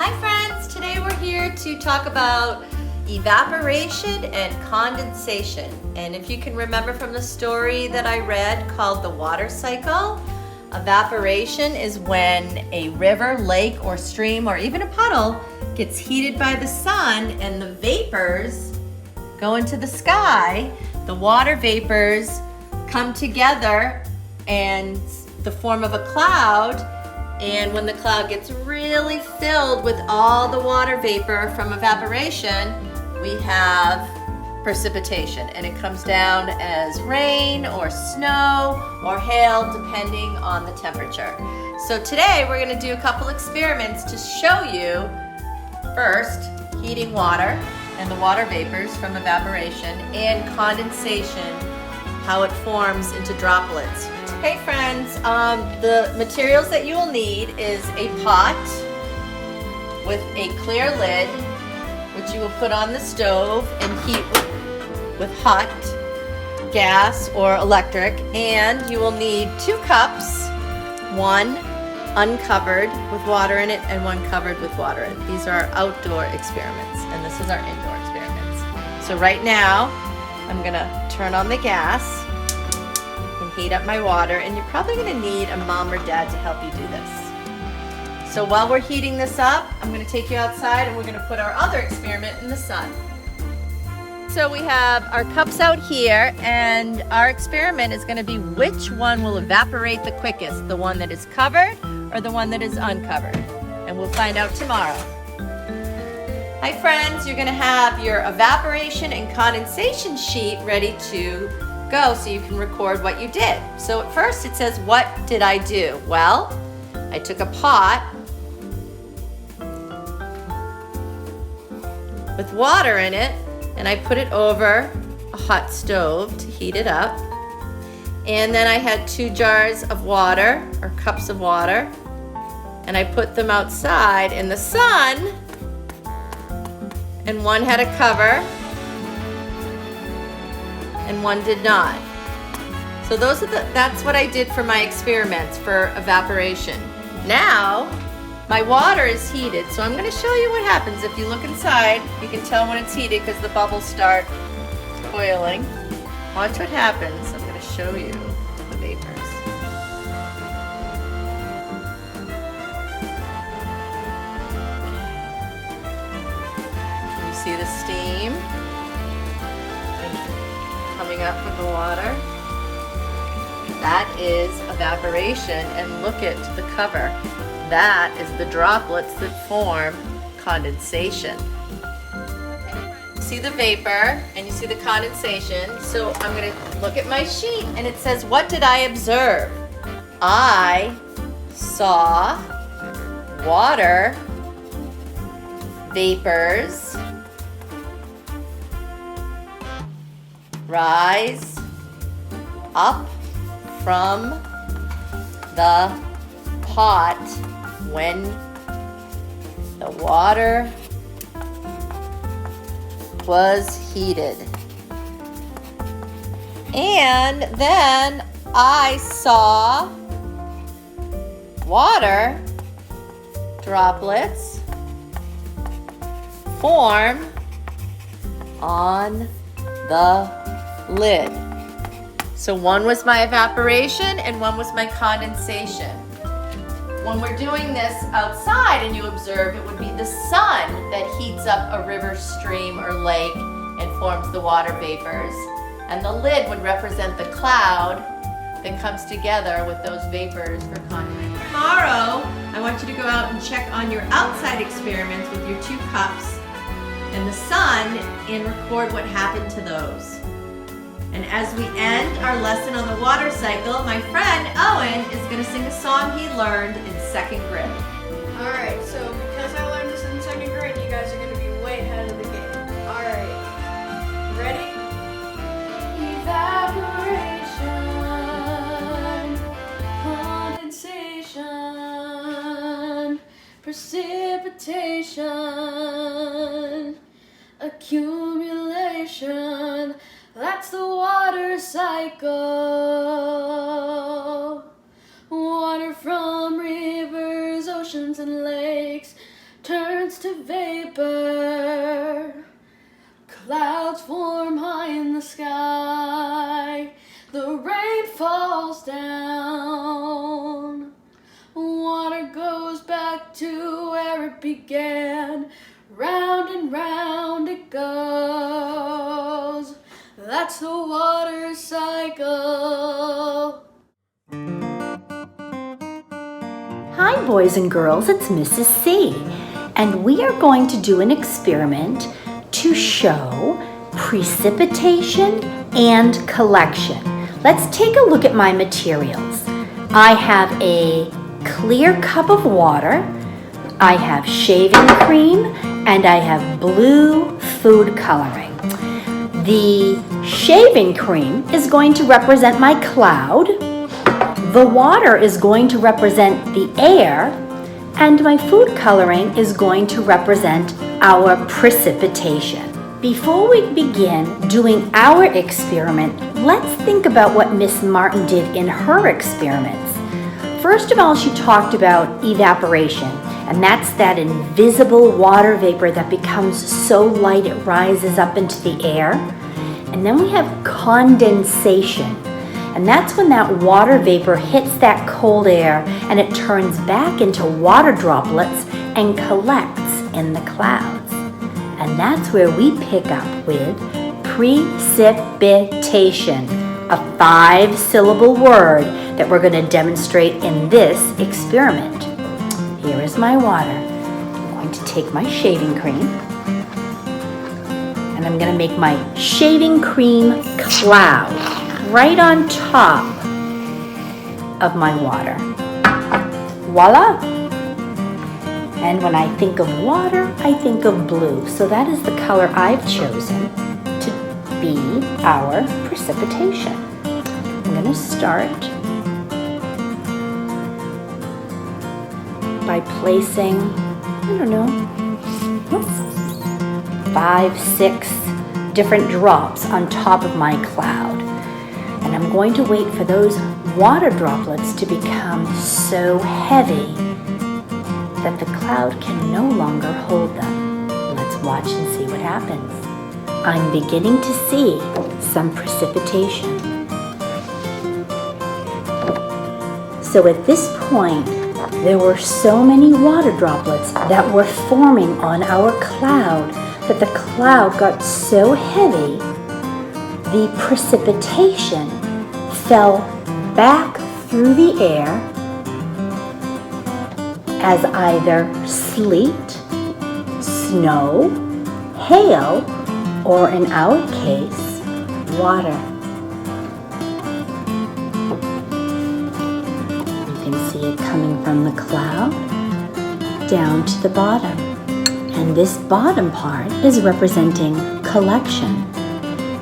Hi friends, today we're here to talk about evaporation and condensation. And if you can remember from the story that I read called The Water Cycle, evaporation is when a river, lake, or stream, or even a puddle gets heated by the sun and the vapors go into the sky. The water vapors come together and the form of a cloud, and when the cloud gets really filled with all the water vapor from evaporation, we have precipitation, and it comes down as rain or snow or hail depending on the temperature. So today we're going to do a couple experiments to show you, first, heating water and the water vapors from evaporation, and condensation, how it forms into droplets. Hey friends, the materials that you will need is a pot with a clear lid, which you will put on the stove and heat with hot gas or electric, and you will need 2 cups, one uncovered with water in it and one covered with water in it. These are our outdoor experiments, and this is our indoor experiments. So right now, I'm gonna turn on the gas and heat up my water, and you're probably gonna need a mom or dad to help you do this. So while we're heating this up, I'm gonna take you outside and we're gonna put our other experiment in the sun. So we have our cups out here, and our experiment is gonna be which one will evaporate the quickest, the one that is covered or the one that is uncovered. And we'll find out tomorrow. Hi friends, you're gonna have your evaporation and condensation sheet ready to go so you can record what you did. So at first it says, what did I do? Well, I took a pot with water in it and I put it over a hot stove to heat it up. And then I had 2 jars of water, or cups of water, and I put them outside in the sun, and one had a cover and one did not. So that's what I did for my experiments for evaporation. Now, my water is heated, so I'm going to show you what happens. If you look inside, you can tell when it's heated because the bubbles start boiling. Watch what happens. I'm going to show you the vapors. Can you see the steam coming up from the water? That is evaporation, and look at the cover. That is the droplets that form condensation. You see the vapor and you see the condensation. So I'm going to look at my sheet, and it says, what did I observe? I saw water vapors rise up from the pot when the water was heated. And then I saw water droplets form on the lid. So one was my evaporation and one was my condensation. When we're doing this outside and you observe, it would be the sun that heats up a river, stream, or lake and forms the water vapors. And the lid would represent the cloud that comes together with those vapors for condensation. Tomorrow, I want you to go out and check on your outside experiments with your 2 cups and the sun and record what happened to those. And as we end our lesson on the water cycle, my friend Owen is going to sing a song he learned in 2nd grade. Alright, so because I learned this in 2nd grade, you guys are going to be way ahead of the game. Alright, ready? Evaporation, condensation, precipitation, accumulation. That's the water cycle. Water from rivers, oceans, and lakes turns to vapor. Clouds form high in the sky. The rain falls down. Water goes back to where it began. Round and round it goes. That's the water cycle. Hi boys and girls, it's Mrs. C, and we are going to do an experiment to show precipitation and collection. Let's take a look at my materials. I have a clear cup of water, I have shaving cream, and I have blue food coloring. The shaving cream is going to represent my cloud. The water is going to represent the air, and my food coloring is going to represent our precipitation. Before we begin doing our experiment, let's think about what Miss Martin did in her experiments. First of all, she talked about evaporation, and that's that invisible water vapor that becomes so light it rises up into the air. And then we have condensation. And that's when that water vapor hits that cold air and it turns back into water droplets and collects in the clouds. And that's where we pick up with precipitation, a 5-syllable word that we're going to demonstrate in this experiment. Here is my water. I'm going to take my shaving cream and I'm going to make my shaving cream cloud right on top of my water. Voila! And when I think of water, I think of blue. So that is the color I've chosen to be our precipitation. I'm going to start by placing, 5, 6 different drops on top of my cloud. And I'm going to wait for those water droplets to become so heavy that the cloud can no longer hold them. Let's watch and see what happens. I'm beginning to see some precipitation. So at this point, there were so many water droplets that were forming on our cloud that the cloud got so heavy, the precipitation fell back through the air as either sleet, snow, hail, or in our case, water. You can see it coming from the cloud down to the bottom. And this bottom part is representing collection.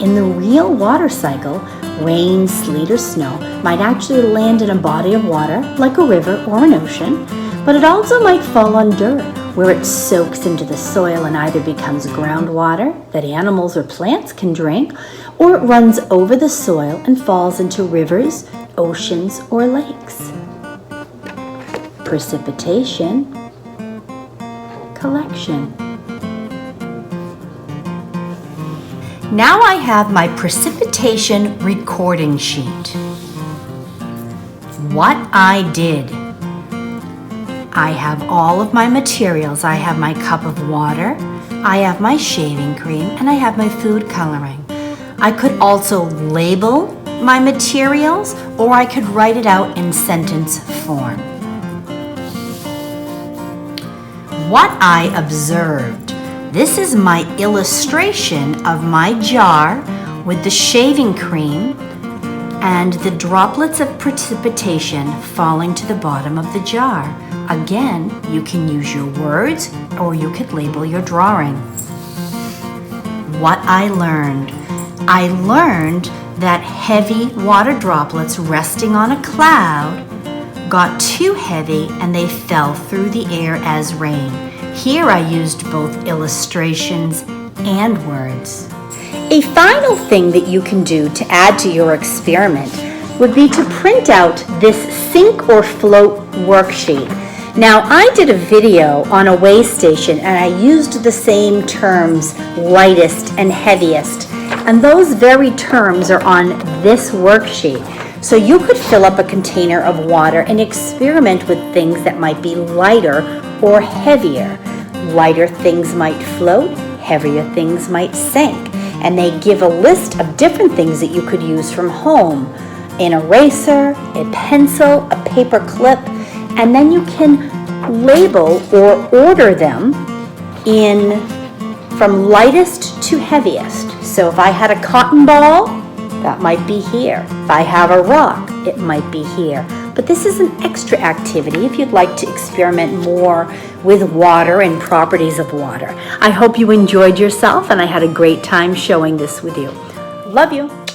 In the real water cycle, rain, sleet, or snow might actually land in a body of water, like a river or an ocean, but it also might fall on dirt, where it soaks into the soil and either becomes groundwater that animals or plants can drink, or it runs over the soil and falls into rivers, oceans, or lakes. Precipitation, collection. Now I have my precipitation recording sheet. What I did. I have all of my materials. I have my cup of water, I have my shaving cream, and I have my food coloring. I could also label my materials, or I could write it out in sentence form. What I observed. This is my illustration of my jar with the shaving cream and the droplets of precipitation falling to the bottom of the jar. Again, you can use your words or you could label your drawing. What I learned. I learned that heavy water droplets resting on a cloud got too heavy and they fell through the air as rain. Here I used both illustrations and words. A final thing that you can do to add to your experiment would be to print out this sink or float worksheet. Now, I did a video on a weigh station and I used the same terms, lightest and heaviest. And those very terms are on this worksheet. So you could fill up a container of water and experiment with things that might be lighter or heavier. Lighter things might float, heavier things might sink. And they give a list of different things that you could use from home. An eraser, a pencil, a paper clip, and then you can label or order them from lightest to heaviest. So if I had a cotton ball, that might be here. If I have a rock, it might be here. But this is an extra activity if you'd like to experiment more with water and properties of water. I hope you enjoyed yourself and I had a great time showing this with you. Love you.